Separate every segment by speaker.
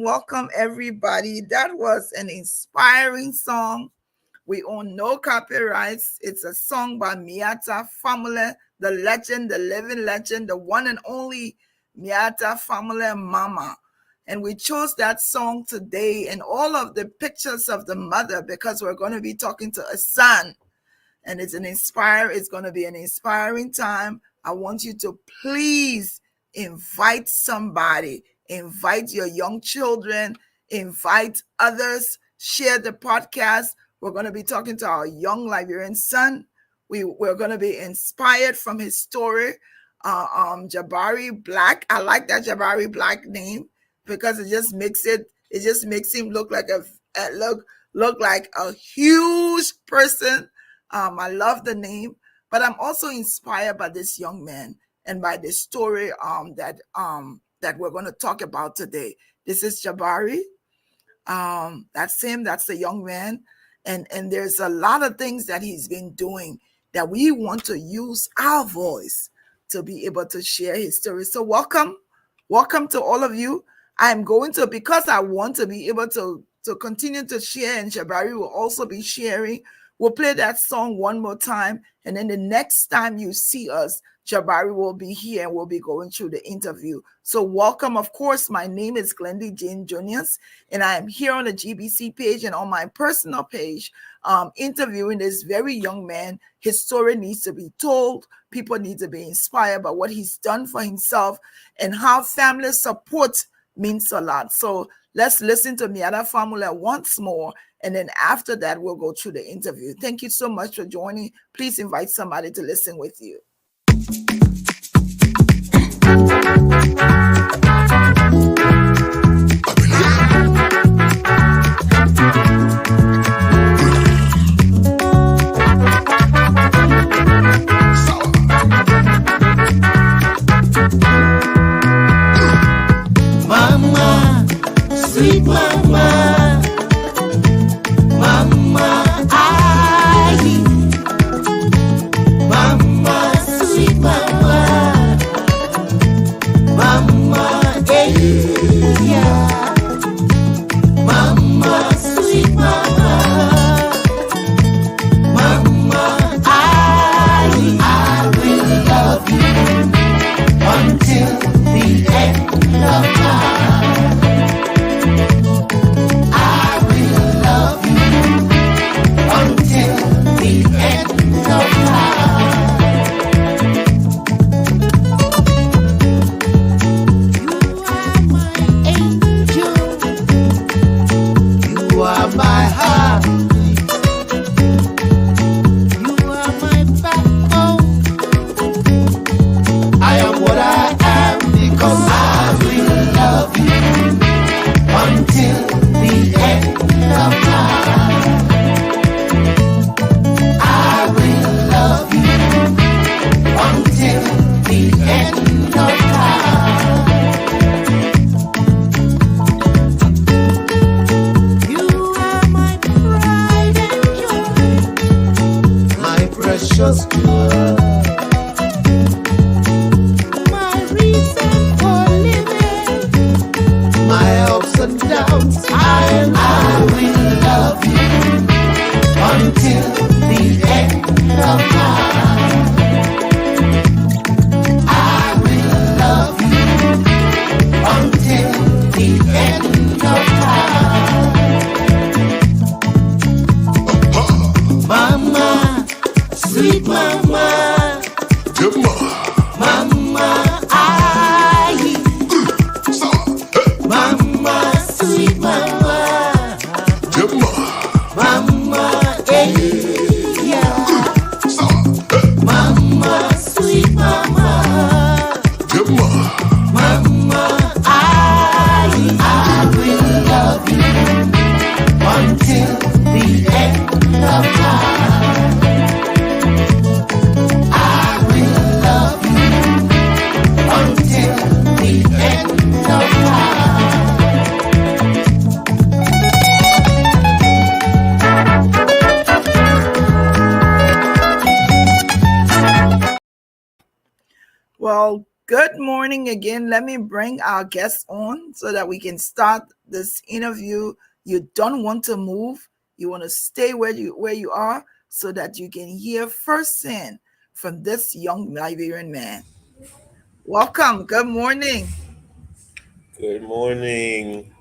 Speaker 1: Welcome, everybody. That was an inspiring song. We own no copyrights. It's a song by Miata Family, the legend, the living legend, the one and only Miata Family Mama. And we chose that song today and all of the pictures of the mother because we're going to be talking to a son. And it's going to be an inspiring time. I want you to please invite somebody. Invite your young children, invite others, share the podcast. We're going to be talking to our young Liberian son. We're going to be inspired from his story. Jabari Blakk. I like that Jabari Blakk name because it just makes him look like a huge person. I love the name, but I'm also inspired by this young man and by the story that we're going to talk about today. This is Jabari. That's him. That's the young man. And there's a lot of things that he's been doing that we want to use our voice to be able to share his story. So welcome to all of you. Because I want to be able to continue to share, and Jabari will also be sharing. We'll play that song one more time. And then the next time you see us, Jabari will be here and we'll be going through the interview. So welcome. Of course, my name is Glendy Jane Junius, and I am here on the GeesBeeCee page and on my personal page, interviewing this very young man. His story needs to be told. People need to be inspired by what he's done for himself and how family support means a lot. So let's listen to Miata Family once more. And then after that, we'll go through the interview. Thank you so much for joining. Please invite somebody to listen with you.
Speaker 2: sweet mama, mama, I, mama, sweet mama, mama, yeah, mama, sweet mama, mama, I will love you until the end of time. I will love you until the end of time. You are my angel. You are my heart. You are my backbone. I am what I am because I will love you until the end of time. I will love you until the end of time. You are my pride and joy, my precious joy, my reason for living, my ups and downs. I will love you until the end of time. I will love you until the end of time. Mama, sweet mama, mama, I, mama, sweet mama, mama, yeah, mama, sweet mama, mama, I will love you until the end of time. I will love you until the end of time.
Speaker 1: Well, good morning again. Let me bring our guests on so that we can start this interview. You don't want to move. You want to stay where you are so that you can hear firsthand from this young Liberian man. Welcome. Good morning.
Speaker 3: Good morning.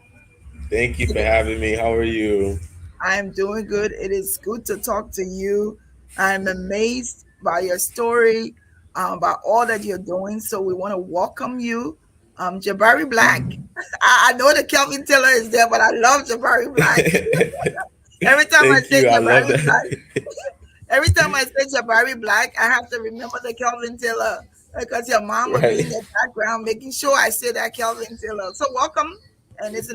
Speaker 3: Thank you for having me. How are you?
Speaker 1: I'm doing good. It is good to talk to you. I'm amazed by your story, by all that you're doing. So we want to welcome you, Jabari Blakk. I know that Kelvin Taylor is there, but I love Jabari Blakk. Every time I
Speaker 3: Thank
Speaker 1: say
Speaker 3: you. I love
Speaker 1: Jabari
Speaker 3: that.
Speaker 1: Blakk, every time I say Jabari Blakk, I have to remember the Kelvin Taylor because your mom will be in
Speaker 3: Right.
Speaker 1: the background making sure I say that Kelvin Taylor. So welcome, and it's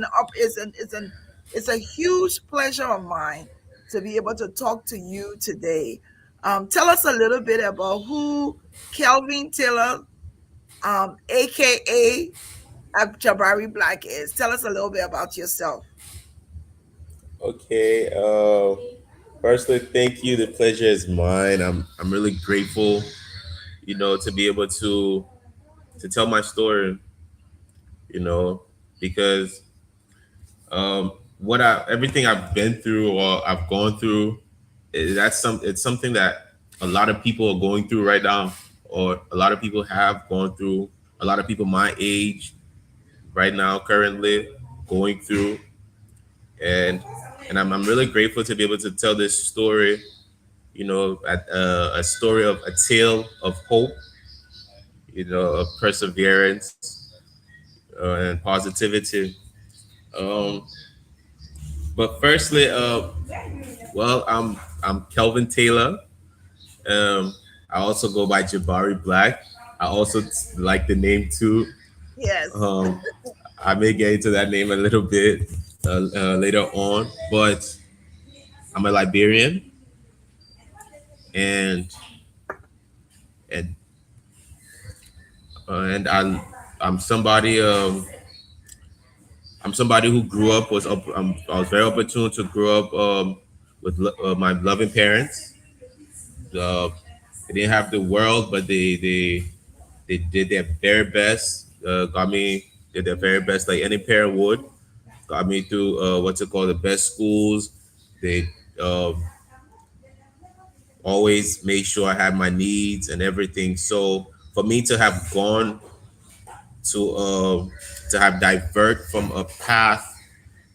Speaker 1: a huge pleasure of mine to be able to talk to you today. Tell us a little bit about who Kelvin Taylor, aka Jabari Blakk, is. Tell us a little bit about yourself.
Speaker 3: Okay. Firstly, thank you. The pleasure is mine. I'm really grateful, to be able to tell my story, you know, because what I everything I've been through or I've gone through, it's something that a lot of people are going through right now, or a lot of people have gone through. A lot of people my age right now currently going through, and I'm really grateful to be able to tell this story, a story of a tale of hope, of perseverance, and positivity. um, but firstly, I'm Kelvin Taylor. I also go by Jabari Blakk. I also like the name too.
Speaker 1: Yes.
Speaker 3: um, I may get into that name a little bit later on, but I'm a Liberian, and and and I'm somebody. I'm somebody who grew up was up. I was very opportune to grow up with my loving parents. Uh, they didn't have the world, but they did their very best. Got me did their very best, like any parent would. Got me through what's it called, the best schools. They um, always made sure I had my needs and everything. So for me to have gone to have divert from a path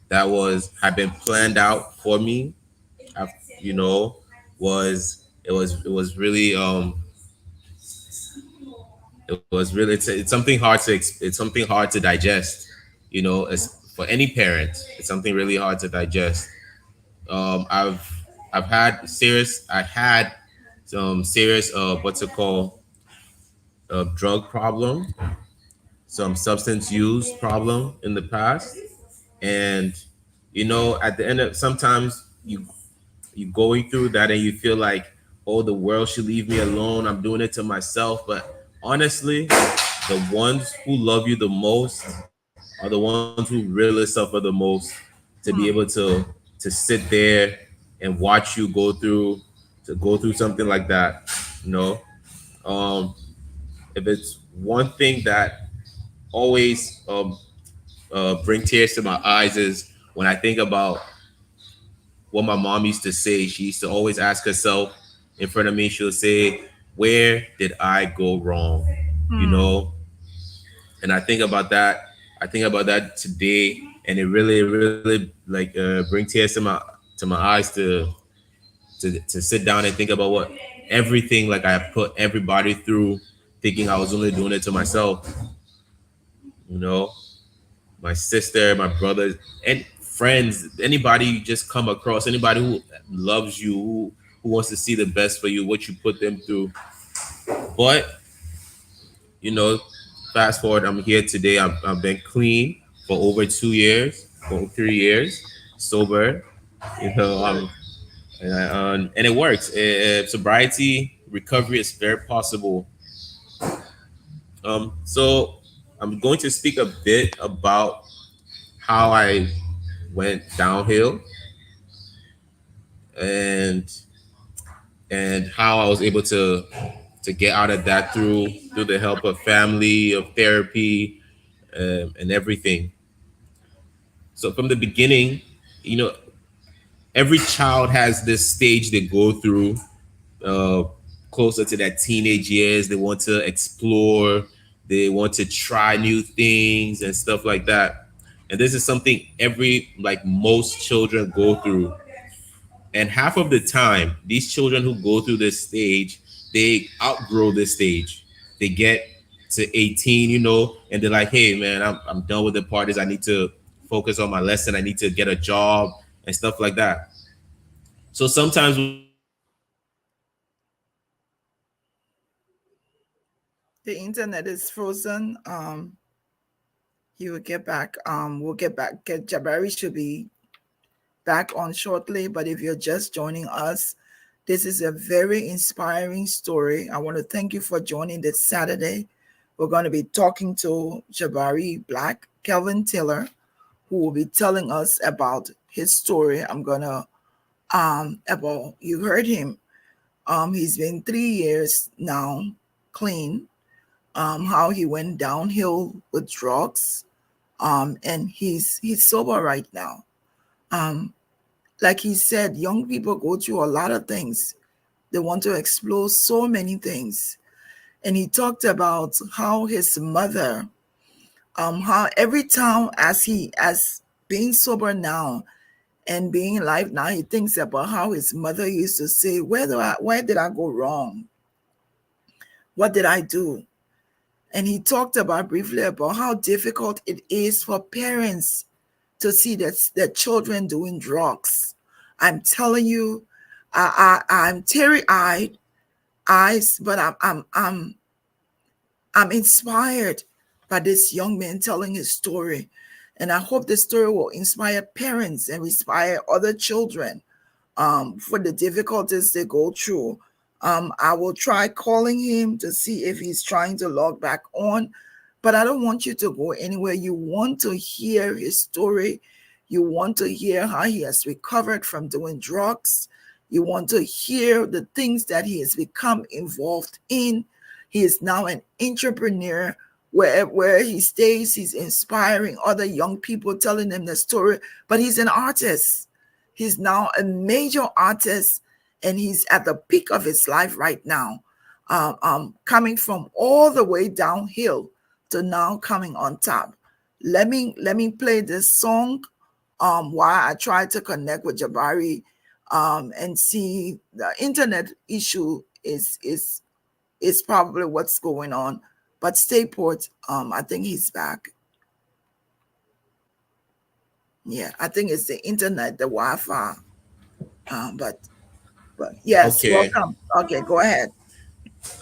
Speaker 3: that was had been planned out for me, I, you know, was really it was really it's something hard to it's something hard to digest. As for any parent, it's something really hard to digest. Um, I've I had some serious what's it called, drug problem, some substance use problem in the past, and at the end of sometimes you going through that and you feel like, oh, the world should leave me alone. I'm doing it to myself, but honestly, the ones who love you the most are the ones who really suffer the most, to be able to sit there and watch you go through something like that. You know, um, if it's one thing that always bring tears to my eyes is when I think about what my mom used to say. She used to always ask herself in front of me. She'll say, "Where did I go wrong?" You
Speaker 1: Hmm.
Speaker 3: know, and I think about that. I think about that today, and it really like bring tears to my eyes to sit down and think about what everything like I put everybody through, thinking I was only doing it to myself. You know, my sister, my brothers, and friends, anybody you just come across, anybody who loves you, who wants to see the best for you, what you put them through. But you know, fast forward, I'm here today. I've been clean for over 2 years, for 3 years, sober. You know, and it works. Sobriety recovery is very possible. So I'm going to speak a bit about how I went downhill and how I was able to get out of that through the help of family, of therapy, and everything. So from the beginning, you know, every child has this stage they go through, uh, closer to that teenage years. They want to explore, they want to try new things and stuff like that. And this is something every like most children go through. And half of the time, these children who go through this stage, they outgrow this stage. They get to 18, and they're like, hey, man, I'm done with the parties. I need to focus on my lesson. I need to get a job and stuff like that. So sometimes when we get to that stage,
Speaker 1: The internet is frozen. He will get back. We'll get back. Get Jabari should be back on shortly. But if you're just joining us, this is a very inspiring story. I want to thank you for joining this Saturday. We're going to be talking to Jabari Blakk Kelvin Taylor, who will be telling us about his story. I'm gonna about you heard him. He's been 3 years now clean. How he went downhill with drugs. And he's sober right now. Um, like he said, young people go through a lot of things. They want to explore so many things. And he talked about how his mother, how every time as being sober now and being alive now, he thinks about how his mother used to say, where did I go wrong? What did I do? And he talked about briefly about how difficult it is for parents to see their children doing drugs. I'm telling you, I'm teary-eyed eyes, but I'm inspired by this young man telling his story. And I hope this story will inspire parents and inspire other children for the difficulties they go through. I will try calling him to see if he's trying to log back on. But I don't want you to go anywhere. You want to hear his story. You want to hear how he has recovered from doing drugs. You want to hear the things that he has become involved in. He is now an entrepreneur. Where he stays, he's inspiring other young people, telling them the story. But he's an artist. He's now a major artist, and he's at the peak of his life right now, coming from all the way downhill to now coming on top. Let me play this song while I try to connect with Jabari and see. The internet issue is probably what's going on, but stay put. I think he's back. Yeah, I think it's the internet, the Wi-Fi. But yes,
Speaker 3: Okay.
Speaker 1: welcome. Okay, go ahead.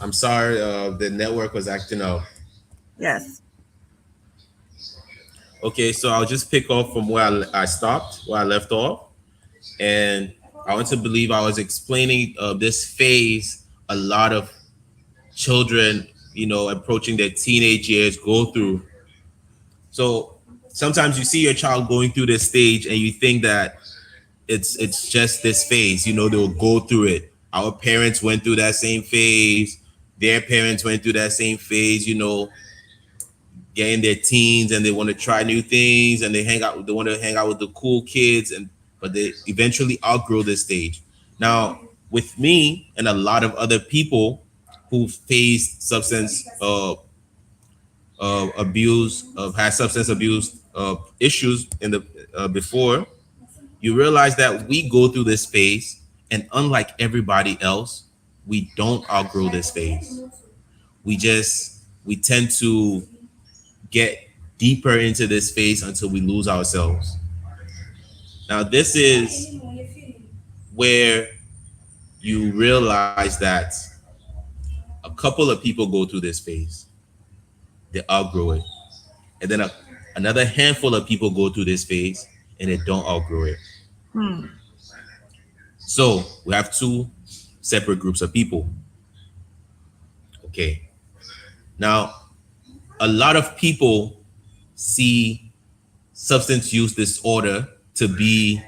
Speaker 3: I'm sorry, the network was acting up.
Speaker 1: Yes.
Speaker 3: Okay, so I'll just pick up from where I stopped, where I left off. And I want to believe I was explaining this phase a lot of children, approaching their teenage years go through. So sometimes you see your child going through this stage and you think that it's just this phase, they'll go through it. Our parents went through that same phase. Their parents went through that same phase, getting their teens, and they want to try new things, and they want to hang out with the cool kids, but they eventually outgrow this stage. Now, with me and a lot of other people who faced substance abuse, had substance abuse issues in the before, you realize that we go through this phase, and unlike everybody else, we don't outgrow this phase. We tend to get deeper into this phase until we lose ourselves. Now, this is where you realize that a couple of people go through this phase, they outgrow it. And then another handful of people go through this phase and they don't outgrow it. So we have two separate groups of people. Okay. Now, a lot of people see substance use disorder to be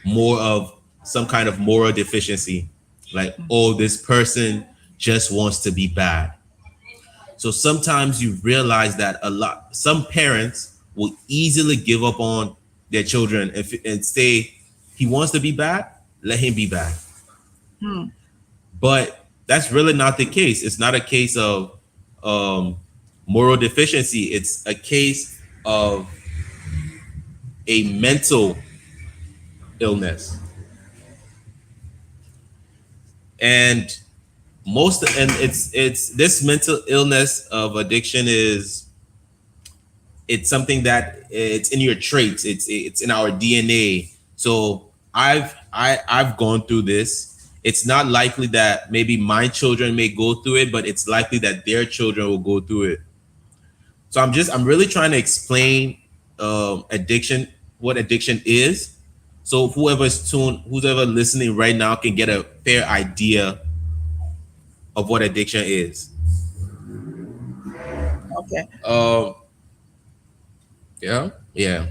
Speaker 3: more of some kind of moral deficiency. Like, oh, this person just wants to be bad. So sometimes you realize that some parents will easily give up on their children and say, he wants to be bad, let him be bad. But that's really not the case. It's not a case of moral deficiency. It's a case of a mental illness. And it's this mental illness of addiction it's something that it's in your traits. It's in our DNA. So I've gone through this. It's not likely that maybe my children may go through it, but it's likely that their children will go through it. So I'm really trying to explain addiction, what addiction is. So who's ever listening right now can get a fair idea of what addiction is.
Speaker 1: Okay.
Speaker 3: Yeah.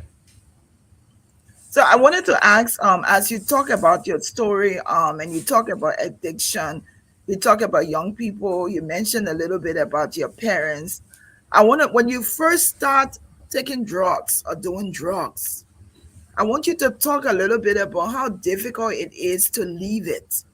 Speaker 1: So I wanted to ask, as you talk about your story, and you talk about addiction, you talk about young people, you mentioned a little bit about your parents. When you first start taking drugs or doing drugs, I want you to talk a little bit about how difficult it is to leave it.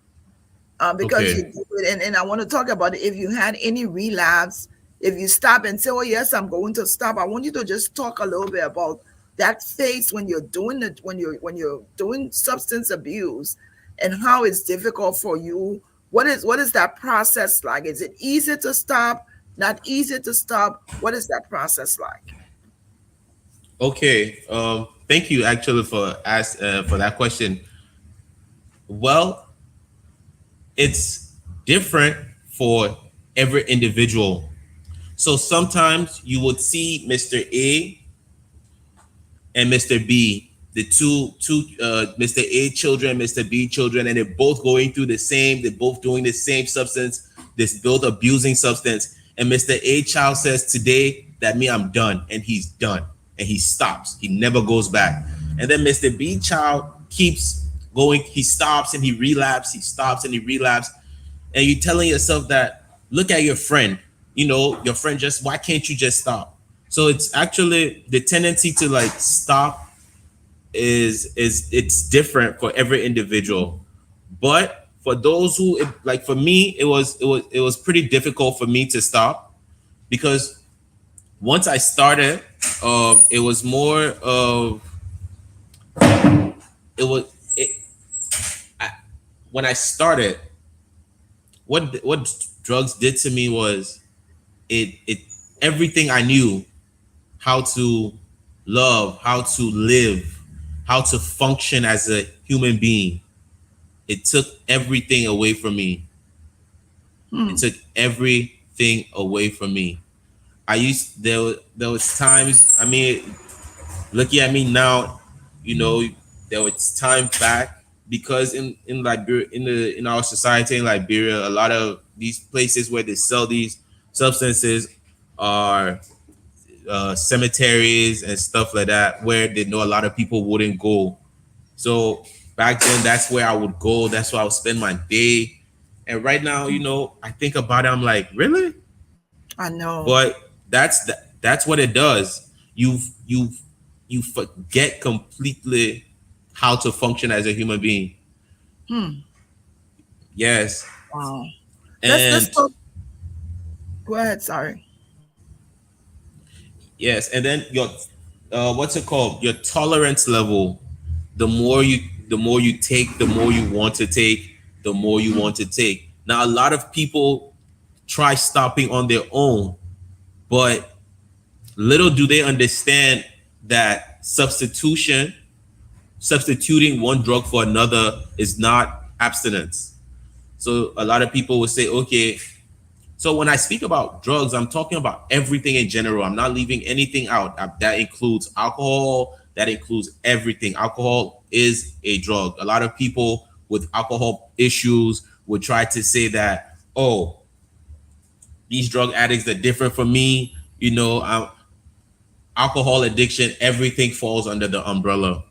Speaker 1: Because you
Speaker 3: Okay.
Speaker 1: do it, and I want to talk about it. If you had any relapse, if you stop and say, "Oh yes, I'm going to stop," I want you to just talk a little bit about that phase when you're doing it, when you're doing substance abuse, and how it's difficult for you. What is that process like? Is it easy to stop? Not easy to stop? What is that process like?
Speaker 3: Okay. Thank you actually for that question. Well, it's different for every individual. So sometimes you would see Mr. A and Mr. B, the two Mr. A children, Mr. B children, and they're both going through they're both doing the same substance, this both abusing substance. And Mr. A child says, today that means I'm done, and he's done, and he stops. He never goes back. And then Mr. B Child keeps going. He stops and he relapses. He stops and he relapses. And you're telling yourself that, look at your friend. You know, your friend just, why can't you just stop? So it's actually the tendency to like stop is it's different for every individual. But for those who like, for me, it was pretty difficult for me to stop, because once I started, it was more of it was it I, when I started, what drugs did to me was it everything I knew how to love, how to live, how to function as a human being. It took everything away from me. It took everything away from me. There was times, I mean, looking at me now, you know, there was time back, because in Liberia, in our society in Liberia, a lot of these places where they sell these substances are cemeteries and stuff like that, where they know a lot of people wouldn't go. So back then, that's where I would go. That's where I would spend my day. And right now, you know, I think about it, I'm like, really?
Speaker 1: I know.
Speaker 3: But that's what it does. You forget completely how to function as a human being. Yes.
Speaker 1: Wow. Let's
Speaker 3: And
Speaker 1: talk. Go ahead. Sorry.
Speaker 3: yes, and then your what's it called? Your tolerance level. The more you take, the more you want to take, the more you want to take. Now a lot of people try stopping on their own, but little do they understand that substituting one drug for another is not abstinence. So a lot of people will say, okay, so when I speak about drugs, I'm talking about everything in general. I'm not leaving anything out. That includes alcohol, that includes everything. Alcohol is a drug. A lot of people with alcohol issues would try to say that, oh, these drug addicts are different from me. You know, alcohol addiction, everything falls under the umbrella.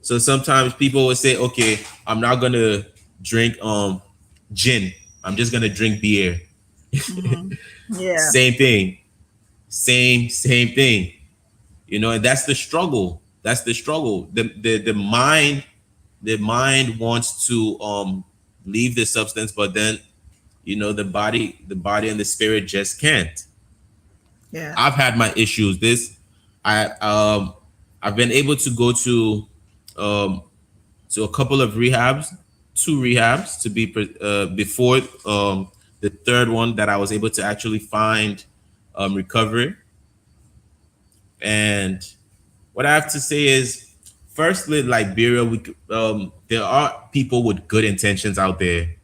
Speaker 3: So sometimes people will say, okay, I'm not gonna drink gin. I'm just gonna drink beer.
Speaker 1: Yeah.
Speaker 3: Same thing. Same thing. You know, and that's the struggle. That's the struggle. The mind wants to leave the substance, but then, you know, the body and the spirit just can't.
Speaker 1: Yeah.
Speaker 3: I've had my issues. I I've been able to go um to a couple of rehabs, two rehabs to be before the third one that I was able to actually find recovery. And what I have to say is, firstly, Liberia, there are people with good intentions out there,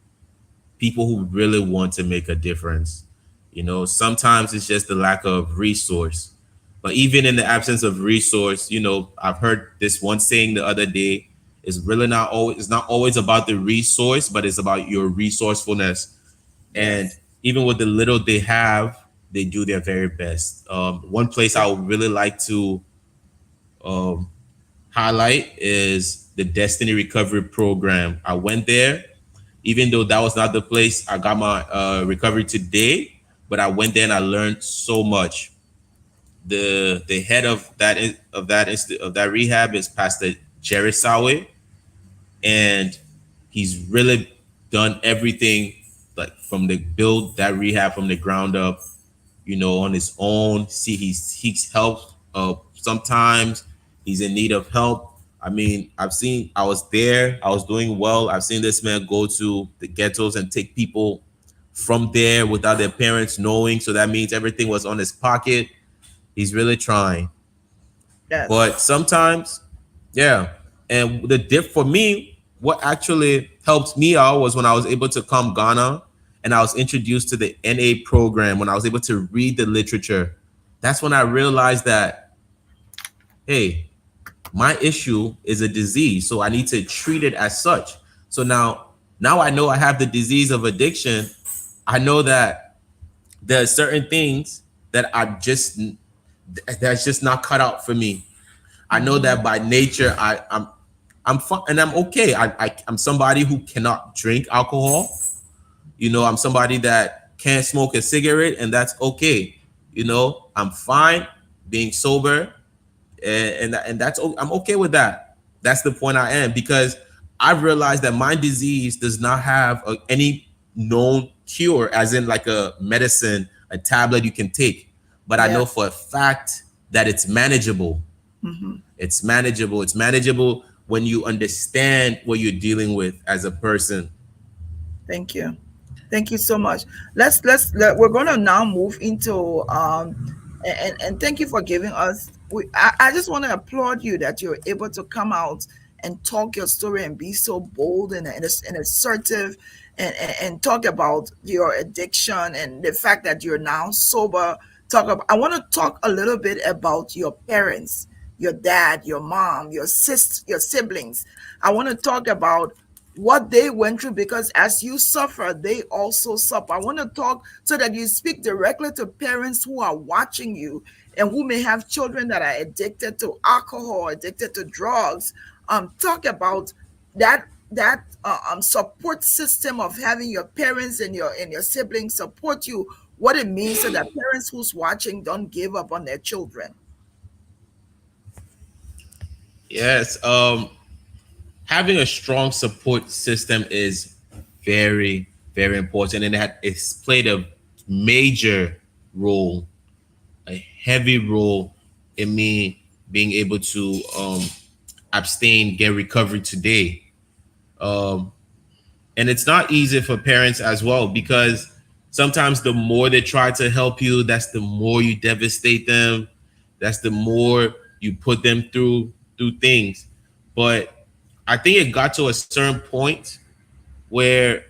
Speaker 3: people who really want to make a difference. You know, sometimes it's just the lack of resource. But even in the absence of resource, you know, I've heard this one saying the other day, it's really not always, it's not always about the resource, but it's about your resourcefulness. And
Speaker 1: Yes.
Speaker 3: even with the little they have, they do their very best. One place I would really like to um, highlight is the Destiny Recovery Program. I went there, even though that was not the place I got my recovery today, but I went there and I learned so much. The head of that rehab is Pastor Jerry Sawe, and he's really done everything, like from the build that rehab from the ground up, you know, on his own. See, he's helped. Sometimes he's in need of help. I mean, I was there, I was doing well. I've seen this man go to the ghettos and take people from there without their parents knowing. So that means everything was on his pocket. He's really trying.
Speaker 1: Yes.
Speaker 3: But sometimes, yeah. And the diff for me, what actually helped me out was when I was able to come Ghana and I was introduced to the NA program, when I was able to read the literature. That's when I realized that, hey, my issue is a disease, so I need to treat it as such. So now I know I have the disease of addiction. I know that there are certain things that that's just not cut out for me. I know
Speaker 1: Mm-hmm.
Speaker 3: that by nature I'm fine and I'm okay. I'm somebody who cannot drink alcohol. I'm somebody that can't smoke a cigarette, and that's okay. I'm fine being sober, and I'm okay with that. That's the point I am, because I realized that my disease does not have any known cure, as in like a medicine, a tablet you can take. But I
Speaker 1: Yeah.
Speaker 3: know for a fact that it's manageable.
Speaker 1: Mm-hmm.
Speaker 3: It's manageable. It's manageable when you understand what you're dealing with as a person.
Speaker 1: Thank you. Thank you so much. We're going to now move into and thank you for giving us. I just want to applaud you that you're able to come out and talk your story and be so bold and assertive and talk about your addiction and the fact that you're now sober. I want to talk a little bit about your parents, your dad, your mom, your sister, your siblings. I want to talk about what they went through, because as you suffer, they also suffer. I want to talk so that you speak directly to parents who are watching you and who may have children that are addicted to alcohol, addicted to drugs. Talk about that support system of having your parents and your siblings support you, what it means so that parents who's watching don't give up on their children.
Speaker 3: Yes. Having a strong support system is very, very important, and it's played a major role, a heavy role in me being able to abstain, get recovery today. Um, and it's not easy for parents as well, because sometimes the more they try to help you, that's the more you devastate them. That's the more you put them through things. But I think it got to a certain point where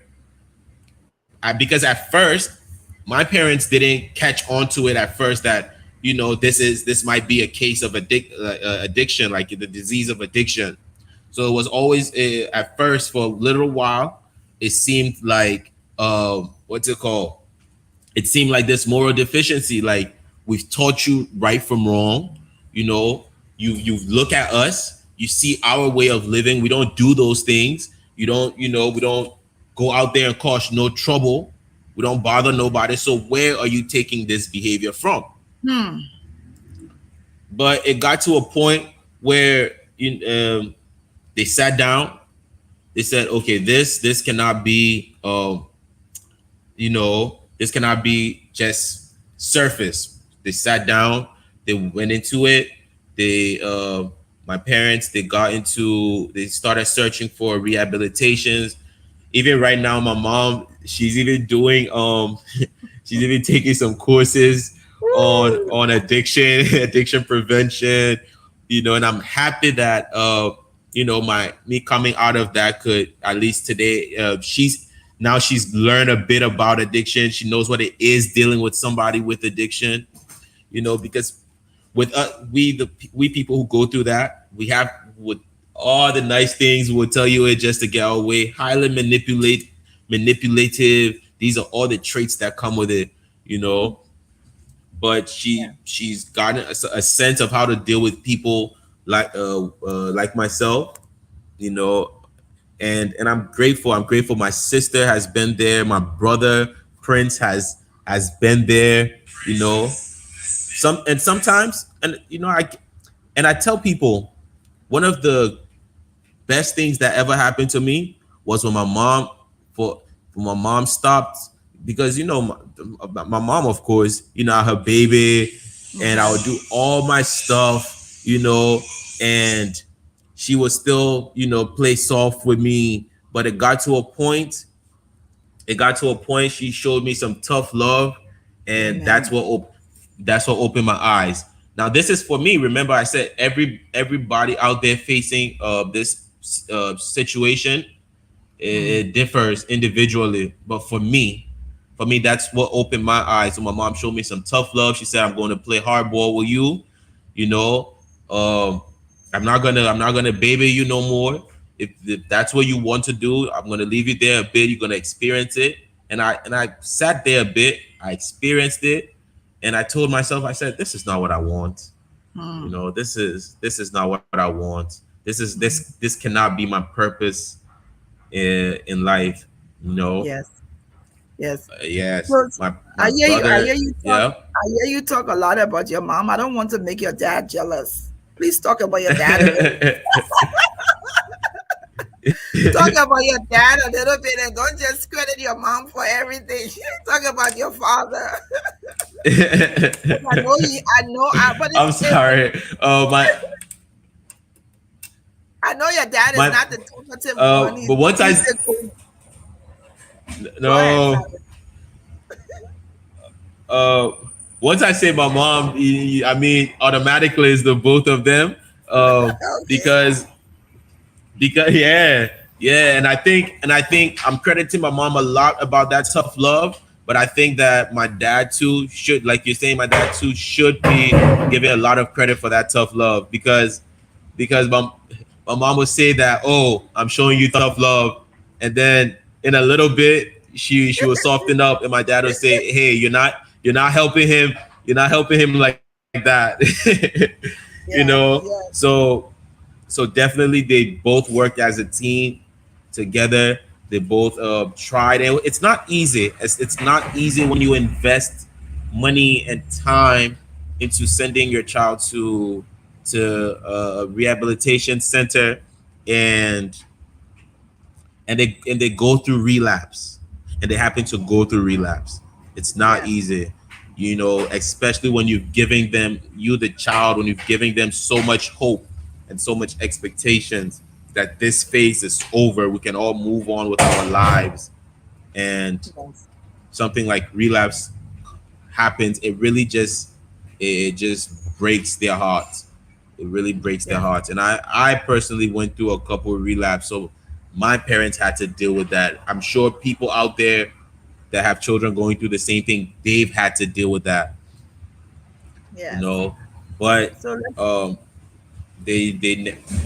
Speaker 3: because at first my parents didn't catch on to it at first, that this might be a case of addiction, like the disease of addiction. So it was always at first, for a little while, it seemed like what's it called? It seemed like this moral deficiency. Like, we've taught you right from wrong. You know, you look at us, you see our way of living. We don't do those things. We don't go out there and cause no trouble. We don't bother nobody. So where are you taking this behavior from?
Speaker 1: Hmm.
Speaker 3: But it got to a point where they sat down. They said, okay, this cannot be, this cannot be just surface. They sat down. They went into it. My parents, they started searching for rehabilitations. Even right now, my mom, she's even doing, she's even taking some courses on addiction, addiction prevention, and I'm happy that my me coming out of that could, at least today, she's learned a bit about addiction. She knows what it is dealing with somebody with addiction, because with us, we people who go through that, we have, with all the nice things we'll tell you it just to get our way, highly manipulative. These are all the traits that come with it, but
Speaker 1: Yeah.
Speaker 3: she's gotten a sense of how to deal with people like myself, you know, and I'm grateful. I'm grateful. My sister has been there. My brother Prince has been there. Sometimes, I tell people, one of the best things that ever happened to me was when my mom for when my mom stopped, because my mom, of course, her baby, and I would do all my stuff, and she would still play soft with me, but it got to a point she showed me some tough love, and
Speaker 1: Amen.
Speaker 3: that's what opened my eyes. Now, this is for me. Remember, I said everybody out there facing this situation,
Speaker 1: Mm.
Speaker 3: it differs individually, but for me, that's what opened my eyes. So my mom showed me some tough love. She said, I'm going to play hardball with you. you know um I'm not gonna baby you no more. If that's what you want to do, I'm gonna leave you there a bit. You're gonna experience it. And I sat there a bit. I experienced it, And I told myself, I said, this is not what I want. You
Speaker 1: Mm,
Speaker 3: know, this is not what I want. This cannot be my purpose in life. You know,
Speaker 1: yes, yes.
Speaker 3: yes,
Speaker 1: So
Speaker 3: my
Speaker 1: I
Speaker 3: brother,
Speaker 1: hear you talk.
Speaker 3: yeah.
Speaker 1: I hear you talk a lot about your mom. I don't want to make your dad jealous. Please talk about your dad a little. Talk about your dad a little bit, and don't just credit your mom for everything. Talk about your father. I know he. I know. But
Speaker 3: I'm sorry. My
Speaker 1: I know your dad is
Speaker 3: my
Speaker 1: not the talkative one.
Speaker 3: but once I
Speaker 1: He's the cool. Go ahead,
Speaker 3: no
Speaker 1: sorry.
Speaker 3: uh once I say my mom, I mean automatically it's the both of them.
Speaker 1: Okay.
Speaker 3: Because yeah, yeah, and I think I'm crediting my mom a lot about that tough love, but I think that my dad too should, like you're saying, my dad too should be given a lot of credit for that tough love, because my mom would say that, oh, I'm showing you tough love, and then in a little bit she would soften up, and my dad would say, hey, you're not helping him, like that. you know.
Speaker 1: Yes. Yes.
Speaker 3: So definitely they both worked as a team together. They both tried, and it's not easy. It's not easy when you invest money and time into sending your child to a rehabilitation center, and they go through relapse, and they happen to go through relapse. It's not
Speaker 1: Yes.
Speaker 3: easy, especially when you're giving them, the child, when you're giving them so much hope and so much expectations that this phase is over, we can all move on with our lives, and
Speaker 1: Yes.
Speaker 3: something like relapse happens. It just breaks their hearts. It really breaks their
Speaker 1: Yes.
Speaker 3: hearts. And I personally went through a couple of relapse, so my parents had to deal with that. I'm sure people out there that have children going through the same thing, they've had to deal with that, you
Speaker 1: Yes.
Speaker 3: know. But
Speaker 1: So let's.
Speaker 3: um,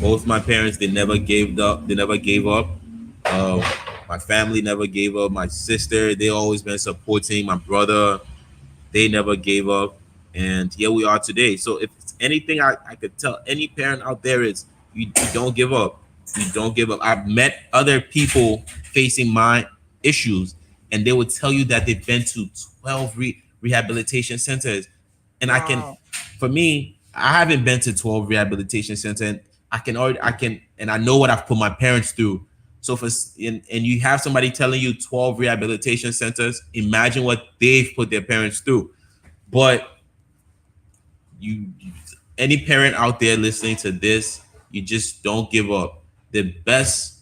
Speaker 3: both my parents, they never gave up. They never gave up. Um, my family never gave up. My sister, they always been supporting. My brother, they never gave up, and here we are today. So if it's anything I could tell any parent out there, is you don't give up. You don't give up. I've met other people facing my issues, and they would tell you that they've been to 12 rehabilitation centers. And
Speaker 1: Wow.
Speaker 3: for me, I haven't been to 12 rehabilitation centers, and and I know what I've put my parents through. So and you have somebody telling you 12 rehabilitation centers, imagine what they've put their parents through. But you any parent out there listening to this, you just don't give up. The best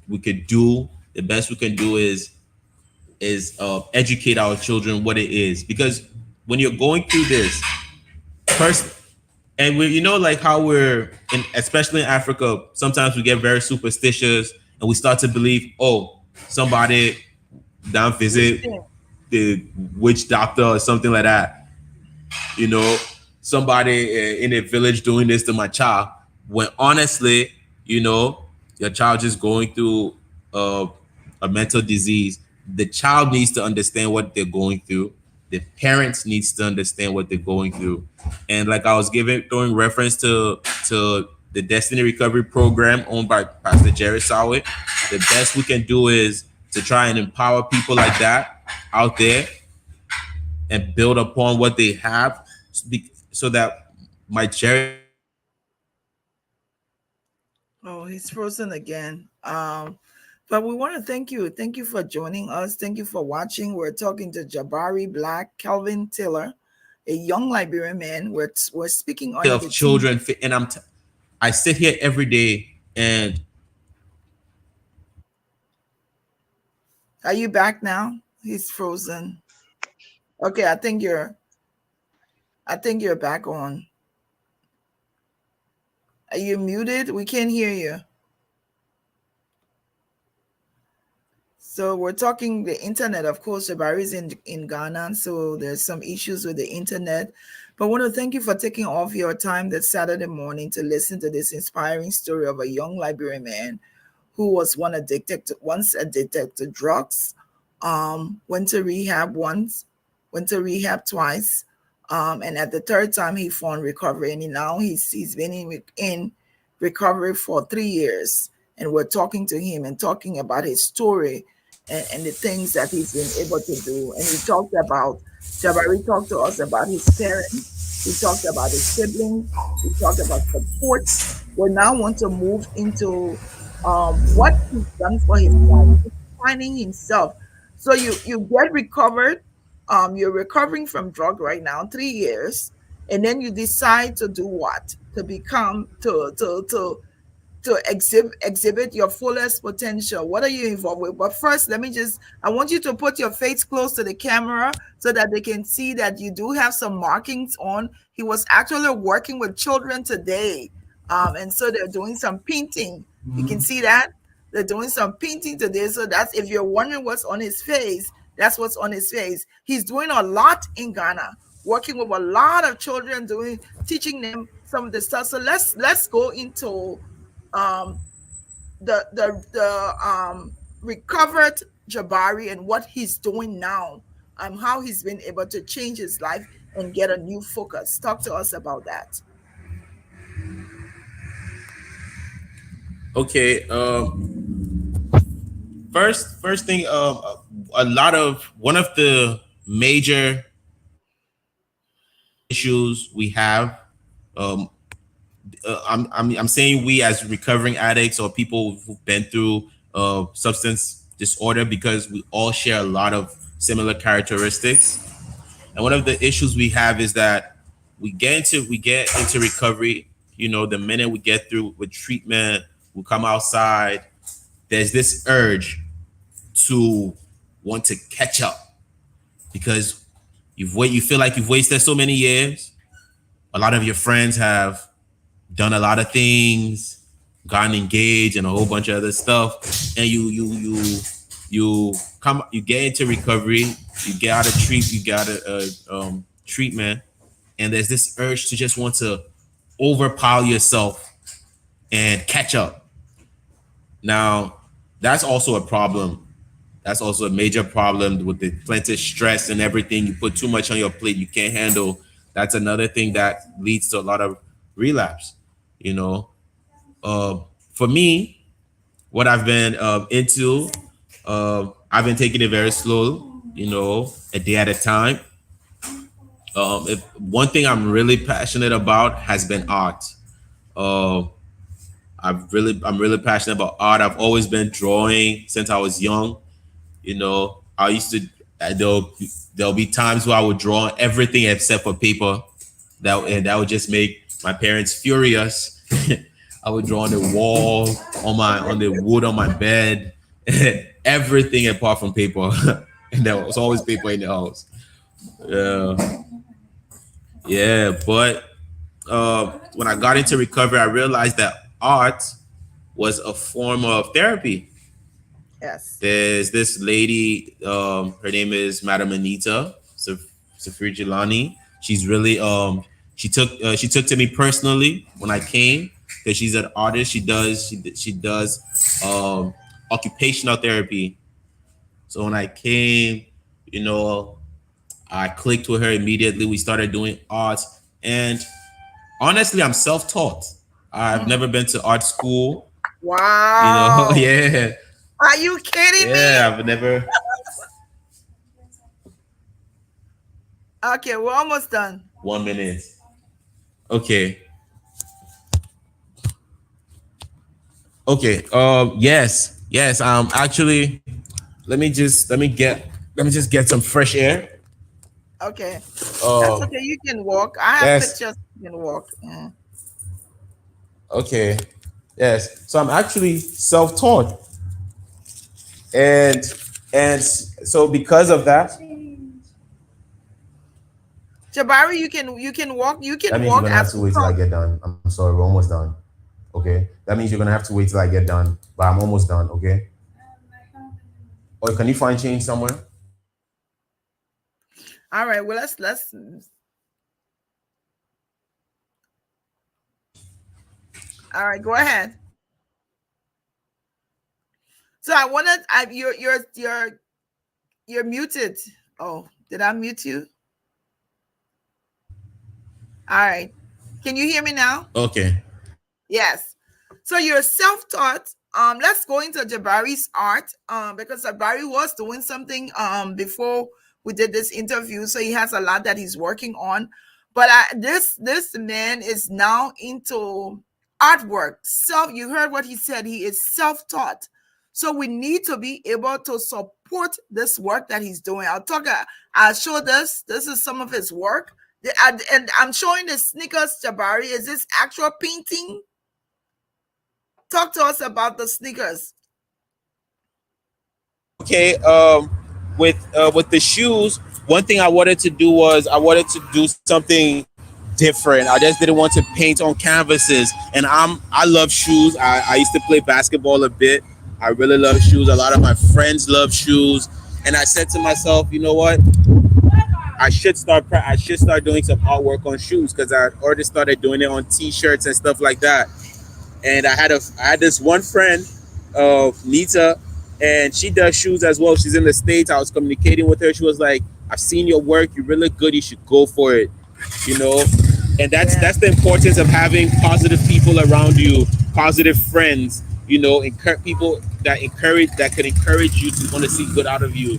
Speaker 3: we could do, the best we can do is educate our children what it is, because when you're going through this first, and we, like how we're in, especially in Africa, sometimes we get very superstitious, and we start to believe, oh, somebody down
Speaker 1: Which
Speaker 3: visit
Speaker 1: thing?
Speaker 3: the witch doctor or something like that. You know, somebody in a village doing this to my child. When honestly, your child just going through uh, a mental disease. The child needs to understand what they're going through. The parents needs to understand what they're going through. And like I was throwing reference to the Destiny Recovery Program owned by Pastor Jerry Sawit, the best we can do is to try and empower people like that out there and build upon what they have, so that my Jerry
Speaker 1: Oh, he's frozen again. But we want to thank you. Thank you for joining us. Thank you for watching. We're talking to Jabari Blakk Kelvin Taylor, a young Liberian man. We're speaking under
Speaker 3: of
Speaker 1: the team.
Speaker 3: children, and I sit here every day, and
Speaker 1: Are you back now? He's frozen. Okay, I think you're back on. Are you muted? We can't hear you. So we're talking the internet. Of course, Jabari is in Ghana, so there's some issues with the internet. But I want to thank you for taking off your time that Saturday morning to listen to this inspiring story of a young Liberian man who was once addicted to drugs, went to rehab once, went to rehab twice, and at the third time he found recovery, and now he's been in recovery for 3 years, and we're talking to him and talking about his story and the things that he's been able to do. And he talked about Jabari talked to us about his parents. He talked about his siblings. He talked about support. We now want to move into what he's done for his life, finding himself. So you get recovered. You're recovering from drug right now, 3 years, and then you decide to do what? To become to exhibit your fullest potential. What are you involved with? But first, I want you to put your face close to the camera so that they can see that you do have some markings on. He was actually working with children today. And so they're doing some painting. You can see that they're doing some painting today. So that's, if you're wondering what's on his face, that's what's on his face. He's doing a lot in Ghana, working with a lot of children, teaching them some of the stuff. So let's go into um, the recovered Jabari and what he's doing now, how he's been able to change his life and get a new focus. Talk to us about that.
Speaker 3: Okay. First thing. A lot of one of the major issues we have. Um, I'm saying we as recovering addicts or people who've been through substance disorder, because we all share a lot of similar characteristics. And one of the issues we have is that we get into recovery. You know, the minute we get through with treatment, we come outside. There's this urge to want to catch up because you feel like you've wasted so many years. A lot of your friends have done a lot of things, gotten engaged, and a whole bunch of other stuff, and you get into recovery, you get out of treatment, and there's this urge to just want to overpower yourself and catch up. Now, that's also a problem. That's also a major problem with the plenty of stress and everything. You put too much on your plate, you can't handle. That's another thing that leads to a lot of relapse. You know, uh, for me, what I've been into, I've been taking it very slow. You know, a day at a time. If one thing I'm really passionate about has been art. Uh, I'm really passionate about art. I've always been drawing since I was young. You know, I used to there'll be times where I would draw everything except for paper. That would just make my parents furious. I would draw on the wall, on the wood on my bed, everything apart from paper. And there was always paper in the house. Yeah, yeah. But when I got into recovery, I realized that art was a form of therapy.
Speaker 1: Yes.
Speaker 3: There's this lady, her name is Madam Anita Safri. She's really she took to me personally when I came, because she's an artist. She does occupational therapy. So when I came, you know, I clicked with her immediately. We started doing art, and honestly, I'm self-taught. I've never been to art school. You know,
Speaker 1: Wow.
Speaker 3: yeah,
Speaker 1: Are you kidding me?
Speaker 3: yeah. I've never.
Speaker 1: Okay, we're almost done.
Speaker 3: 1 minute. Okay. Okay. Yes. Yes. Actually, let me just get some fresh air.
Speaker 1: Okay. That's
Speaker 3: Uh.
Speaker 1: okay. You can walk. I have
Speaker 3: Yes.
Speaker 1: pictures. You can walk. Yeah.
Speaker 3: Okay. Yes. So I'm actually self-taught, and so because of that,
Speaker 1: Jabari, you can walk. You
Speaker 3: that
Speaker 1: can
Speaker 3: means you're
Speaker 1: walk
Speaker 3: gonna have
Speaker 1: as
Speaker 3: to
Speaker 1: we
Speaker 3: wait till I
Speaker 1: talk.
Speaker 3: get done. I'm sorry, we're almost done. Okay. That means you're gonna have to wait till I get done, but I'm almost done. Okay. Or can you find change somewhere?
Speaker 1: All right. Well, let's. All right. Go ahead. So I wanted. You're muted. Oh, Did I mute you? All right. Can you hear me now?
Speaker 3: Okay.
Speaker 1: Yes. So you're self-taught. Let's go into Jabari's art. Because Jabari was doing something before we did this interview, so he has a lot that he's working on. But this man is now into artwork. You heard what he said. He is self-taught. So we need to be able to support this work that he's doing. I'll show this. This is some of his work. And I'm showing the sneakers, Jabari. Is this actual painting? Talk to us about the sneakers.
Speaker 3: Okay. With the shoes, one thing I wanted to do was I wanted to do something different. I just didn't want to paint on canvases. And I love shoes. I used to play basketball a bit. I really love shoes. A lot of my friends love shoes. And I said to myself, you know what? I should start doing some artwork on shoes because I already started doing it on t-shirts and stuff like that. And I had this one friend, Nita, and she does shoes as well. She's in the States. I was communicating with her. She was like, I've seen your work, you're really good, you should go for it. You know? And
Speaker 1: Yeah.
Speaker 3: that's the importance of having positive people around you, positive friends, people that could encourage you to want to see good out of you.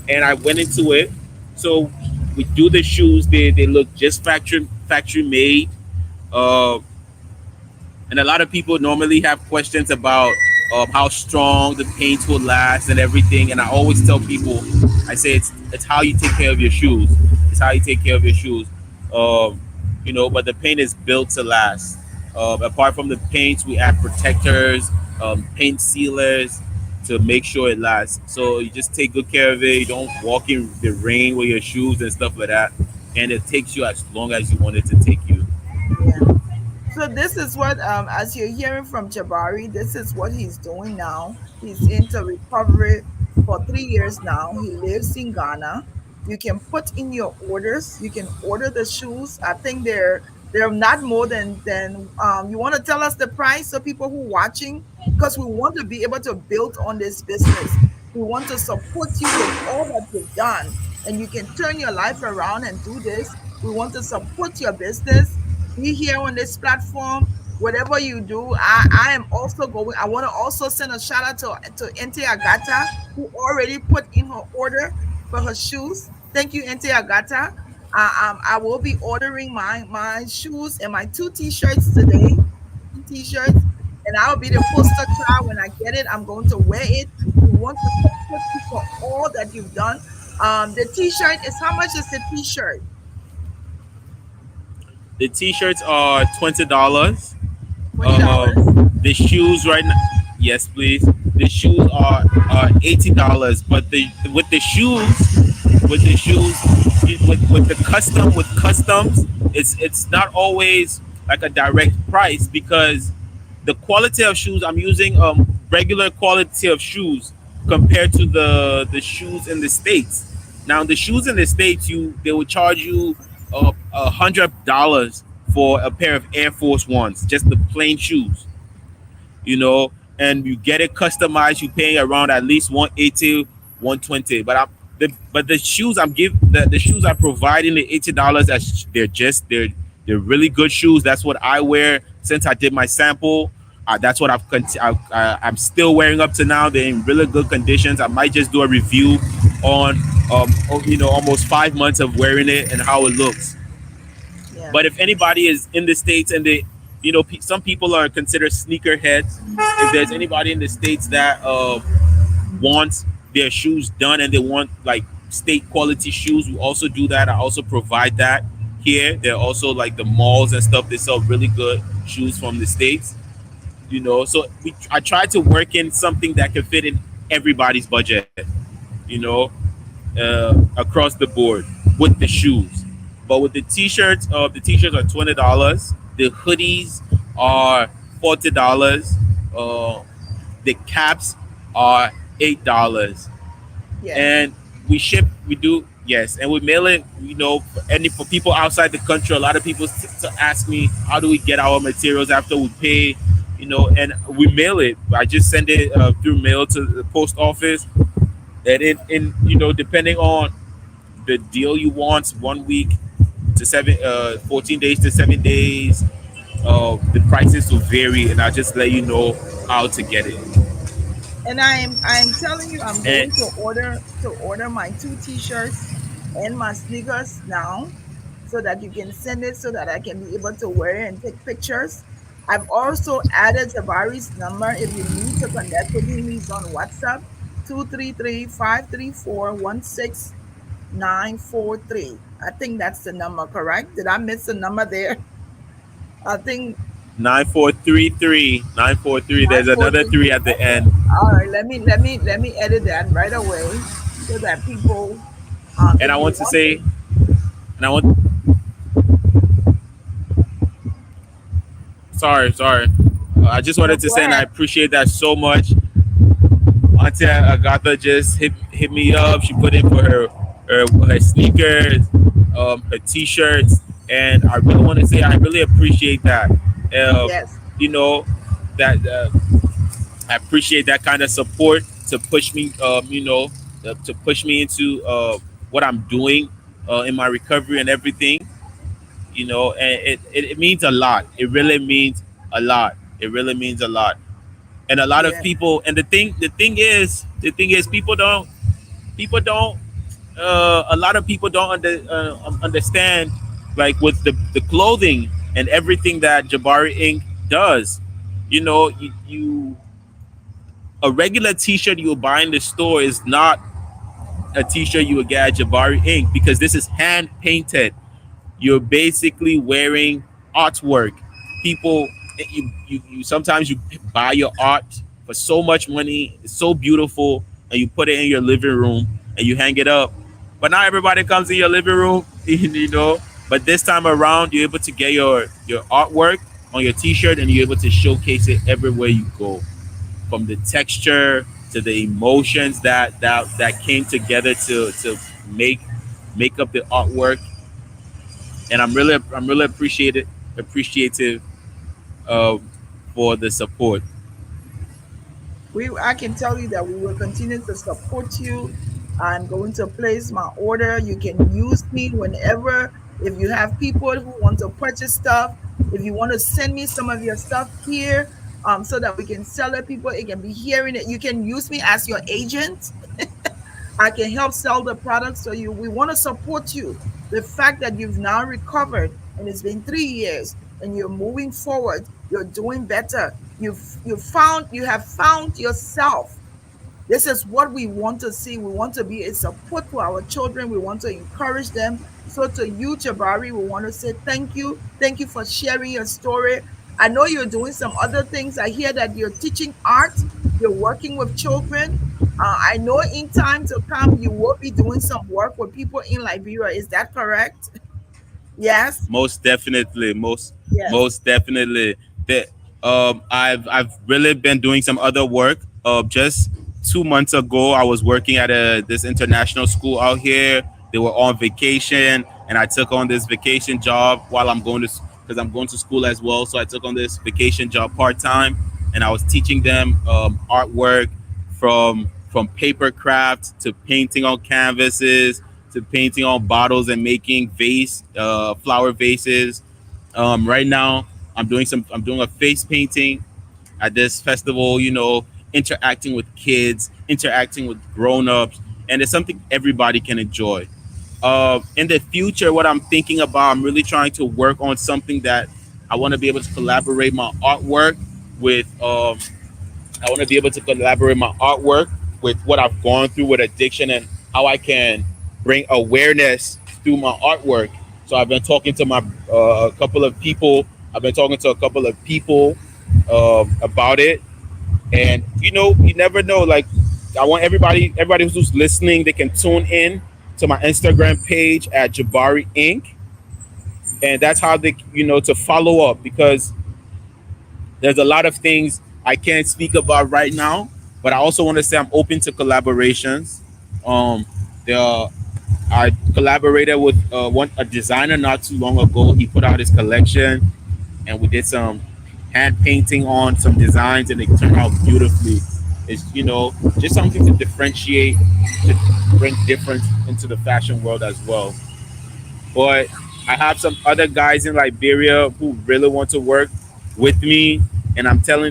Speaker 3: And I went into it. So we do the shoes, they look just factory made. Uh, and a lot of people normally have questions about how strong the paint will last and everything. And I always tell people, I say it's how you take care of your shoes. It's how you take care of your shoes. Um, but the paint is built to last. Apart from the paints, we add protectors, paint sealers to make sure it lasts. So you just take good care of it. You don't walk in the rain with your shoes and stuff like that. And it takes you as long as you want it to take you.
Speaker 1: Yeah. So this is what, as you're hearing from Jabari, this is what he's doing now. He's into recovery for 3 years now. He lives in Ghana. You can put in your orders. You can order the shoes. I think they're not more than. You want to tell us the price so people who are watching, because we want to be able to build on this business. We want to support you with all that you've done, and you can turn your life around and do this. We want to support your business. Be here on this platform. Whatever you do, I am also going. I want to also send a shout out to Ente Agata, who already put in her order for her shoes. Thank you, Ente Agata. I will be ordering my shoes and my two t-shirts today. Two t-shirts, and I'll be the poster child when I get it. I'm going to wear it. We want to support you for all that you've done. The t-shirt is, how much is the t-shirt?
Speaker 3: The t-shirts are $20.
Speaker 1: $20.
Speaker 3: The shoes right now, yes, please. The shoes are $80. But the with the shoes, with the with customs, it's not always like a direct price because the quality of shoes I'm using regular quality of shoes compared to the shoes in the states. Now the shoes in the states, they will charge you $100 for a pair of Air Force Ones, just the plain shoes, and you get it customized. You paying around at least 180, 120. But the shoes the shoes I provide in the $80. They're really good shoes. That's what I wear since I did my sample. That's what I'm still wearing up to now. They're in really good conditions. I might just do a review on almost 5 months of wearing it and how it looks.
Speaker 1: Yeah.
Speaker 3: But if anybody is in the states and some people are considered sneaker heads. If there's anybody in the states that wants their shoes done and they want like state quality shoes, we also do that. I also provide that here. There are also like the malls and stuff. They sell really good shoes from the states. So I try to work in something that can fit in everybody's budget. You know, across the board with the shoes. But with the t-shirts are $20. The hoodies are $40. The caps are $8.
Speaker 1: Yeah.
Speaker 3: And we do, yes, and we mail it. For people outside the country, a lot of people ask me, how do we get our materials after we pay? And we mail it. I just send it through mail to the post office, and depending on the deal you want, 1 week to 14 days to 7 days. The prices will vary, and I'll just let you know how to get it.
Speaker 1: And I'm telling you, I'm
Speaker 3: And
Speaker 1: going to order my two t-shirts and my sneakers now, so that you can send it so that I can be able to wear it and take pictures. I've also added Jabari's number. If you need to connect with him, he's on WhatsApp, 233-534-16943. I think that's the number, correct? Did I miss the number there? I think
Speaker 3: 9433. There's another
Speaker 1: 943.
Speaker 3: three at the
Speaker 1: Okay.
Speaker 3: end.
Speaker 1: All right. Let me edit that right away so that people,
Speaker 3: And
Speaker 1: if
Speaker 3: I
Speaker 1: you
Speaker 3: want to
Speaker 1: want to,
Speaker 3: say, and I want, sorry. I just
Speaker 1: no,
Speaker 3: wanted to
Speaker 1: go
Speaker 3: say, and I
Speaker 1: ahead.
Speaker 3: appreciate that so much. Auntie Agatha just hit me up. She put in for her sneakers, her t-shirts, and I really want to say I really appreciate that. Uh,
Speaker 1: Yes,
Speaker 3: you know that I appreciate that kind of support to push me. To push me into what I'm doing in my recovery and everything. And it means a lot. It really means a lot. It really means a lot. And a lot of
Speaker 1: yes,
Speaker 3: people, and the thing is people don't a lot of people don't understand, like, with the clothing and everything that Jabari Inc. does. You a regular t-shirt you will buy in the store is not a t-shirt you would get at Jabari Inc. because this is hand painted. You're basically wearing artwork. People, you sometimes you buy your art for so much money. It's so beautiful, and you put it in your living room and you hang it up. But not everybody comes in your living room, But this time around, you're able to get your artwork on your T-shirt, and you're able to showcase it everywhere you go, from the texture to the emotions that came together to make make up the artwork. And I'm really appreciative uh, for the support.
Speaker 1: I can tell you that we will continue to support you. I'm going to place my order. You can use me whenever. If you have people who want to purchase stuff, if you want to send me some of your stuff here, so that we can sell it, people, it can be hearing it. You can use me as your agent. I can help sell the product. So we want to support you. The fact that you've now recovered and it's been 3 years and you're moving forward, you're doing better. You have found yourself. This is what we want to see. We want to be a support to our children. We want to encourage them. So to you, Jabari, we want to say thank you. Thank you for sharing your story. I know you're doing some other things. I hear that you're teaching art. You're working with children. I know in time to come, you will be doing some work with people in Liberia. Is that correct? Yes.
Speaker 3: Most definitely, most
Speaker 1: Yes.
Speaker 3: most definitely. That I've really been doing some other work. Just 2 months ago, I was working at this international school out here. They were on vacation, and I took on this vacation job while I'm going to because I'm going to school as well. So I took on this vacation job part time, and I was teaching them artwork, from paper craft to painting on canvases to painting on bottles and making flower vases. Right now, I'm doing a face painting at this festival. Interacting with kids, interacting with grown-ups, and it's something everybody can enjoy. In the future, what I'm thinking about, I'm really trying to work on something that I want to be able to collaborate my artwork with. I want to be able to collaborate my artwork with what I've gone through with addiction, and how I can bring awareness through my artwork. So I've been talking to my a couple of people. I've been talking to a couple of people about it, and you never know. Like, I want everybody who's listening, they can tune in to my Instagram page at Jabari Inc. And that's how they, to follow up, because there's a lot of things I can't speak about right now, but I also want to say I'm open to collaborations. Um, there are, I collaborated with a designer not too long ago. He put out his collection, and we did some hand painting on some designs, and it turned out beautifully. It's, just something to differentiate, to bring difference into the fashion world as well. But I have some other guys in Liberia who really want to work with me, and I tell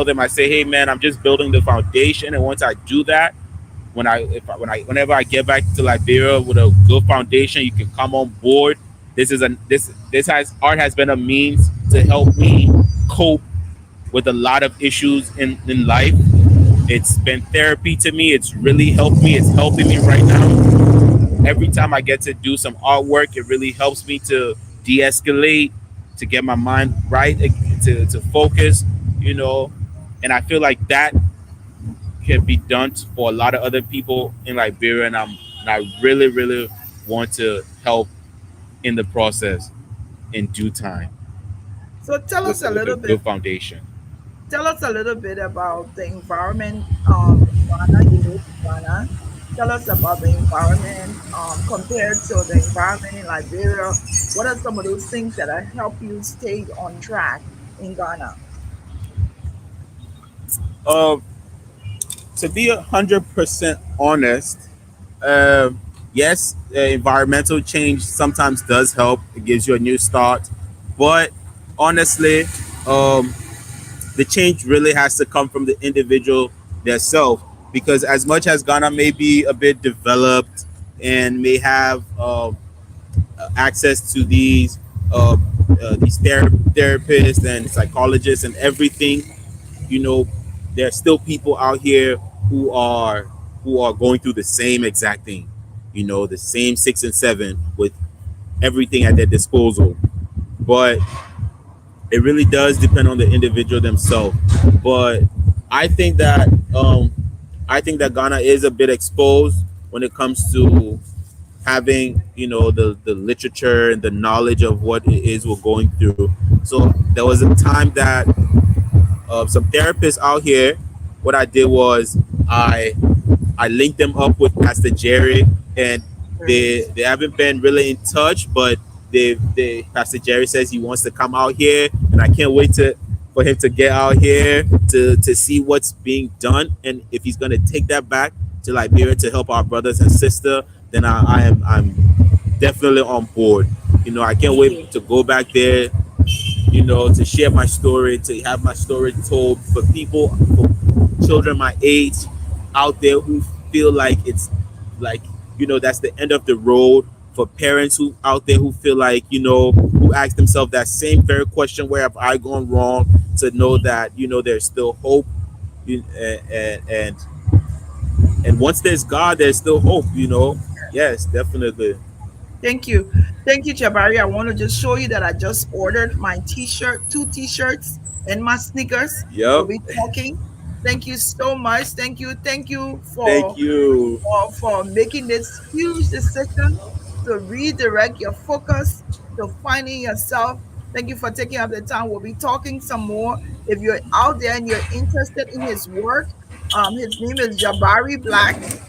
Speaker 3: them, I say, hey man, I'm just building the foundation, and once I do that, whenever I get back to Liberia with a good foundation, you can come on board. This has art has been a means to help me cope with a lot of issues in life. It's been therapy to me. It's really helped me. It's helping me right now. Every time I get to do some artwork, it really helps me to de-escalate, to get my mind right, to focus, you know. And I feel like that can be done for a lot of other people in Liberia, and I really, really want to help in the process in due time
Speaker 1: So tell us a
Speaker 3: with a
Speaker 1: little bit.
Speaker 3: good foundation.
Speaker 1: Tell us a little bit about the environment in Ghana. You live in Ghana. Tell us about the environment compared to the environment in Liberia. What are some of those things that have helped you stay on track in Ghana?
Speaker 3: Uh, to be 100% honest, um, yes, environmental change sometimes does help. It gives you a new start, but honestly, um, the change really has to come from the individual themselves. Because as much as Ghana may be a bit developed and may have access to these therapists and psychologists and everything, you know, there are still people out here who are going through the same exact thing, the same 6 and 7 with everything at their disposal. But it really does depend on the individual themselves. But I think that Ghana is a bit exposed when it comes to having the literature and the knowledge of what it is we're going through. So there was a time that some therapists out here, what I did was I I linked them up with Pastor Jerry, and
Speaker 1: Great.
Speaker 3: they haven't been really in touch, but they Pastor Jerry says he wants to come out here, and I can't wait to for him to get out here to see what's being done, and if he's gonna take that back to Liberia to help our brothers and sister, then I'm definitely on board. I can't
Speaker 1: Thank you.
Speaker 3: wait to go back there, to share my story, to have my story told for people, for children my age out there who feel like it's like, that's the end of the road. For parents who out there who feel like, who ask themselves that same very question, where have I gone wrong? To know that, there's still hope. And once there's God, there's still hope. Yes, definitely.
Speaker 1: Thank you. Thank you, Jabari. I want to just show you that I just ordered my t-shirt, two t-shirts and my sneakers. We'll
Speaker 3: Yep.
Speaker 1: be talking. Thank you so much. Thank you. Thank you
Speaker 3: Thank you.
Speaker 1: for making this huge decision to redirect your focus to finding yourself. Thank you for taking up the time. We'll be talking some more. If you're out there and you're interested in his work, his name is Jabari Blakk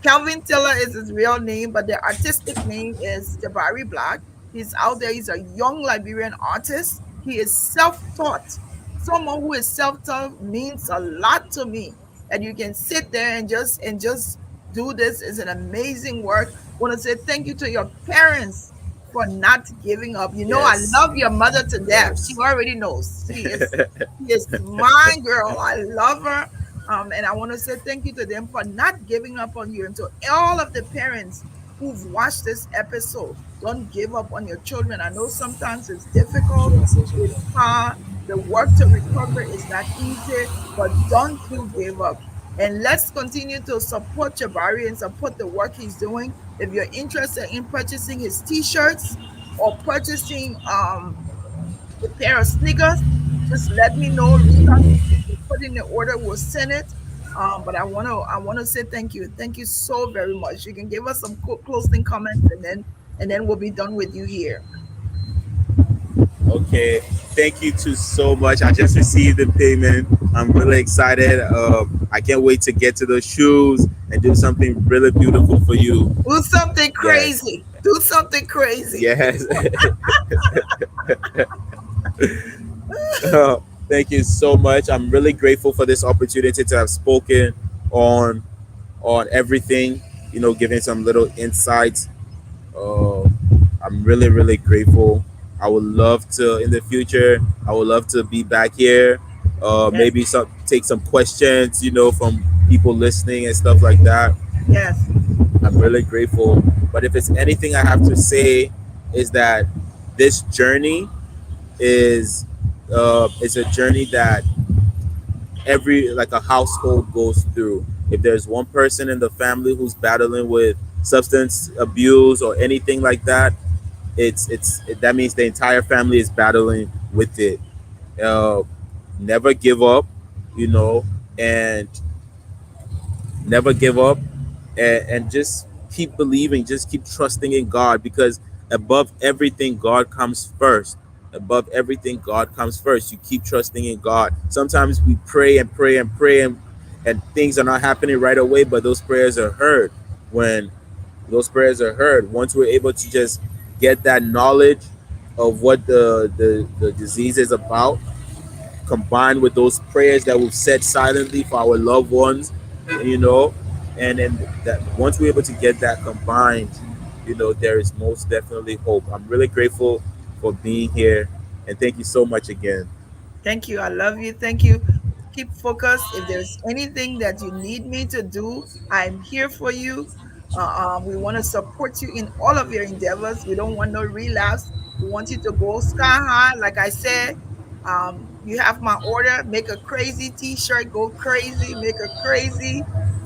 Speaker 1: Kelvin Taylor is his real name, but the artistic name is Jabari Blakk. He's out there. He's a young Liberian artist. He is self-taught. Someone who is self-taught means a lot to me. And you can sit there and just do this. Is an amazing work. I want to say thank you to your parents for not giving up. I
Speaker 3: Yes.
Speaker 1: love your mother to
Speaker 3: Of
Speaker 1: death. She
Speaker 3: course.
Speaker 1: already knows. She is my girl. I love her. And I want to say thank you to them for not giving up on you. And to all of the parents who've watched this episode, don't give up on your children. I know sometimes it's difficult, it's hard, the work to recover is not easy, but don't you give up. And let's continue to support Jabari and support the work he's doing. If you're interested in purchasing his t-shirts or purchasing a pair of sneakers, just let me know. Reach out to me. We'll put in the order. We'll send it. But I want to say thank you. Thank you so very much. You can give us some closing comments, and then we'll be done with you here.
Speaker 3: Okay. Thank you too so much. I just received the payment. I'm really excited. I can't wait to get to those shoes and do something really beautiful for you.
Speaker 1: Do something
Speaker 3: Yes.
Speaker 1: crazy. Do something crazy.
Speaker 3: Yes. Thank you so much. I'm really grateful for this opportunity to have spoken on on everything. Giving some little insights. Uh, I'm really really grateful. I would love to in the future. I would love to be back here.
Speaker 1: Yes,
Speaker 3: Maybe take some questions. From people listening and stuff like that.
Speaker 1: yes.
Speaker 3: I'm really grateful. But if it's anything I have to say, is that this journey is a journey that every like a household goes through. If there's one person in the family who's battling with substance abuse or anything like that, that means the entire family is battling with it. Uh, Never give up, you know, and never give up, and just keep believing, just keep trusting in God, because above everything God comes first. Above everything God comes first. You keep trusting in God. Sometimes we pray and pray and pray, and things are not happening right away, but those prayers are heard. When those prayers are heard, once we're able to just get that knowledge of what the disease is about, combined with those prayers that we've said silently for our loved ones, you know, and then that once we're able to get that combined, there is most definitely hope. I'm really grateful for being here, and thank you so much again.
Speaker 1: Thank you. I love you. Thank you. Keep focused. If there's anything that you need me to do, I'm here for you. We want to support you in all of your endeavors. We don't want no relapse. We want you to go sky high. Like I said, you have my order. Make a crazy t-shirt. Go crazy. Make a crazy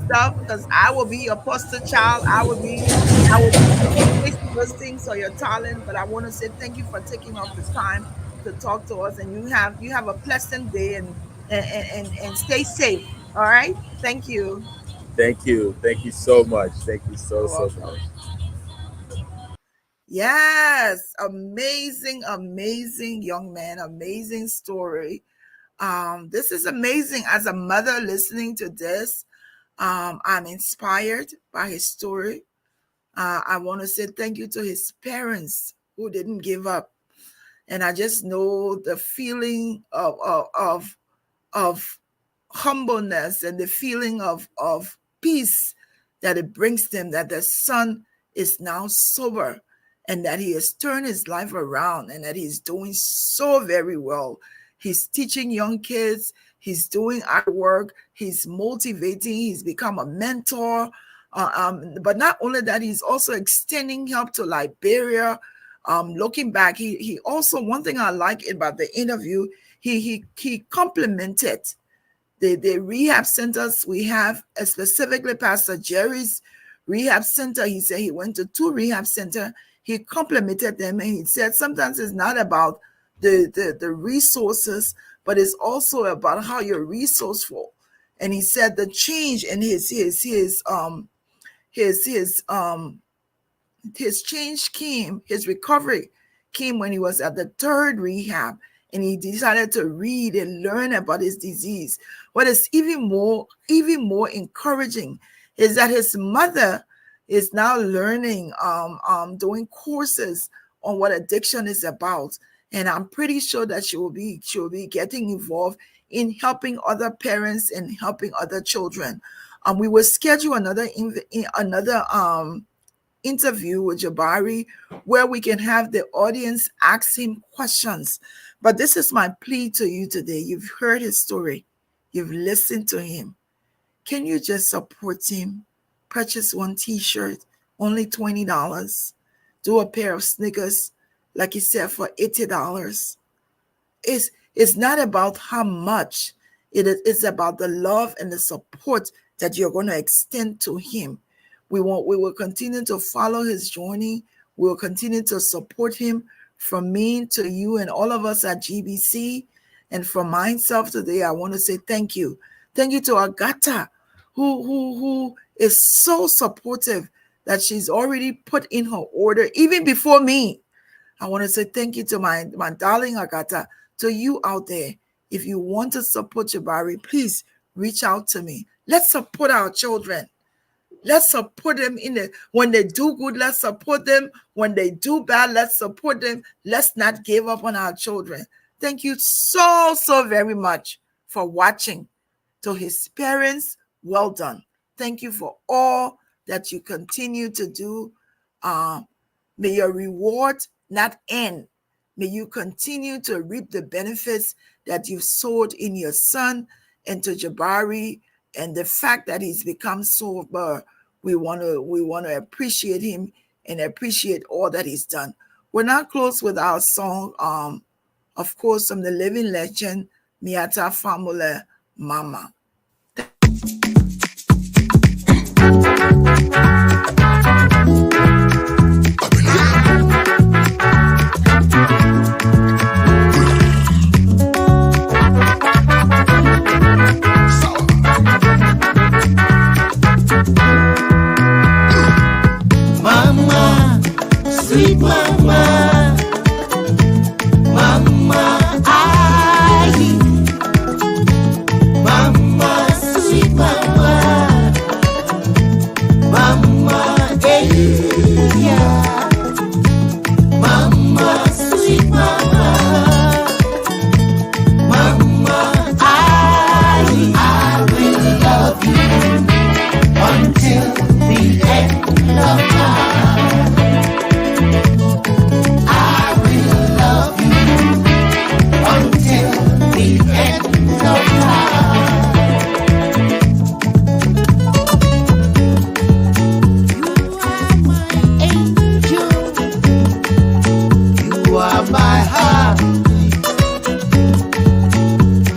Speaker 1: stuff because I will be your poster child. I will be showcasing those things or your talent. But I want to say thank you for taking off the time to talk to us, and you have a pleasant day, and stay safe. All right, thank you.
Speaker 3: Thank you so much. Thank you
Speaker 1: You're
Speaker 3: so
Speaker 1: welcome.
Speaker 3: much.
Speaker 1: Yes, amazing, amazing young man, amazing story. This is amazing. As a mother listening to this, I'm inspired by his story. I want to say thank you to his parents who didn't give up, and I just know the feeling of humbleness and the feeling of peace that it brings them, that the son is now sober and that he has turned his life around and that he's doing so very well. He's teaching young kids, he's doing artwork, he's motivating, he's become a mentor. But not only that, he's also extending help to Liberia. Looking back, he also, one thing I like about the interview, he complimented the rehab centers we have, specifically Pastor Jerry's rehab center. He said he went to 2 rehab center. He complimented them, and he said sometimes it's not about the resources, but it's also about how you're resourceful. And he said the change in his change came, his recovery came when he was at the 3rd rehab, and he decided to read and learn about his disease. What is even more encouraging is that his mother is now learning, doing courses on what addiction is about, and I'm pretty sure that she will be getting involved in helping other parents and helping other children. We will schedule another interview with Jabari where we can have the audience ask him questions. But this is my plea to you today. You've heard his story, you've listened to him. Can you just support him? Purchase one t shirt, only $20. Do a pair of sneakers, like he said, for $80. It's not about how much, it's about the love and the support that you're going to extend to him. We will continue to follow his journey. We will continue to support him, from me to you and all of us at GBC. And from myself today, I want to say thank you. Thank you to Agatha, who is so supportive that she's already put in her order even before me. I want to say thank you to my darling Agatha, to you out there. If you want to support Jabari, please reach out to me. Let's support our children. Let's support them when they do good. Let's support them when they do bad. Let's support them. Let's not give up on our children. Thank you so, so very much for watching. To his parents, well done. Thank you for all that you continue to do. May your reward not end. May you continue to reap the benefits that you've sowed in your son and to Jabari, and the fact that he's become sober. We want to appreciate him and appreciate all that he's done. We're now close with our song, of course, from the living legend, Miata Famule Mama.